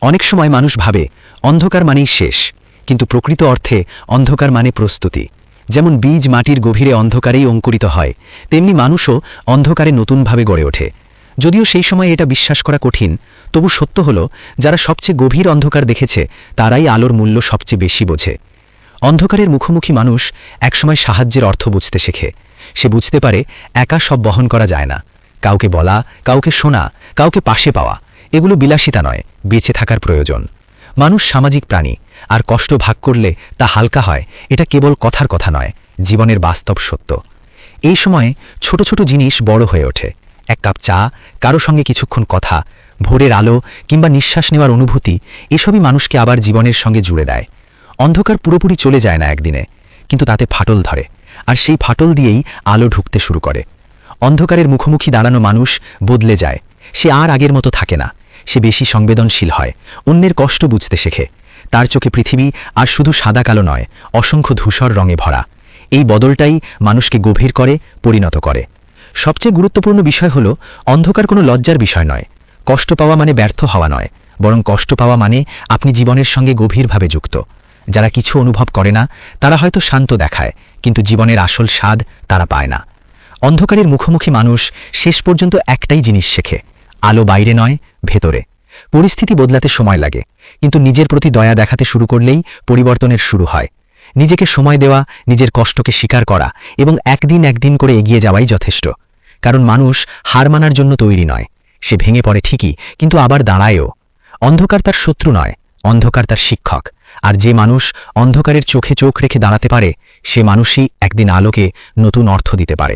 অনেক সময় মানুষ ভাবে অন্ধকার মানেই শেষ, কিন্তু প্রকৃত অর্থে অন্ধকার মানে প্রস্তুতি। যেমন বীজ মাটির গভীরে অন্ধকারেই অঙ্কুরিত হয়, তেমনি মানুষও অন্ধকারে নতুনভাবে গড়ে ওঠে। যদিও সেই সময় এটা বিশ্বাস করা কঠিন, তবু সত্য হলো যারা সবচেয়ে গভীর অন্ধকার দেখেছে তারাই আলোর মূল্য সবচেয়ে বেশি বোঝে। অন্ধকারের মুখোমুখি মানুষ একসময় সাহায্যের অর্থ বুঝতে শেখে। সে বুঝতে পারে একা সব বহন করা যায় না। কাউকে বলা, কাউকে শোনা, কাউকে পাশে পাওয়া, এগুলো বিলাসিতা নয়, বেঁচে থাকার প্রয়োজন। মানুষ সামাজিক প্রাণী, আর কষ্ট ভাগ করলে তা হালকা হয়, এটা কেবল কথার কথা নয়, জীবনের বাস্তব সত্য। এই সময়ে ছোট ছোট জিনিস বড় হয়ে ওঠে। এক কাপ চা, কারো সঙ্গে কিছুক্ষণ কথা, ভোরের আলো কিংবা নিঃশ্বাস নেওয়ার অনুভূতি, এসবই মানুষকে আবার জীবনের সঙ্গে জুড়ে দেয়। অন্ধকার পুরোপুরি চলে যায় না একদিনে, কিন্তু তাতে ফাটল ধরে, আর সেই ফাটল দিয়েই আলো ঢুকতে শুরু করে। অন্ধকারের মুখোমুখি দাঁড়ানো মানুষ বদলে যায়। সে আর আগের মতো থাকে না। সে বেশি সংবেদনশীল হয়, অন্যের কষ্ট বুঝতে শেখে। তার চোখে পৃথিবী আর শুধু সাদা কালো নয়, অসংখ্য ধূসর রঙে ভরা। এই বদলটাই মানুষকে গভীর করে, পরিণত করে। সবচেয়ে গুরুত্বপূর্ণ বিষয় হলো, অন্ধকার কোনো লজ্জার বিষয় নয়। কষ্ট পাওয়া মানে ব্যর্থ হওয়া নয়, বরং কষ্ট পাওয়া মানে আপনি জীবনের সঙ্গে গভীরভাবে যুক্ত। যারা কিছু অনুভব করে না তারা হয়তো শান্ত দেখায়, কিন্তু জীবনের আসল স্বাদ তারা পায় না। অন্ধকারের মুখোমুখি মানুষ শেষ পর্যন্ত একটাই জিনিস শেখে, আলো বাইরে নয়, ভেতরে। পরিস্থিতি বদলাতে সময় লাগে, কিন্তু নিজের প্রতি দয়া দেখাতে শুরু করলেই পরিবর্তনের শুরু হয়। নিজেকে সময় দেওয়া, নিজের কষ্টকে স্বীকার করা এবং একদিন একদিন করে এগিয়ে যাওয়াই যথেষ্ট। কারণ মানুষ হার মানার জন্য তৈরি নয়। সে ভেঙে পড়ে ঠিকই, কিন্তু আবার দাঁড়ায়ও। অন্ধকার তার শত্রু নয়, অন্ধকার তার শিক্ষক। আর যে মানুষ অন্ধকারের চোখে চোখ রেখে দাঁড়াতে পারে, সে মানুষই একদিন আলোকে নতুন অর্থ দিতে পারে।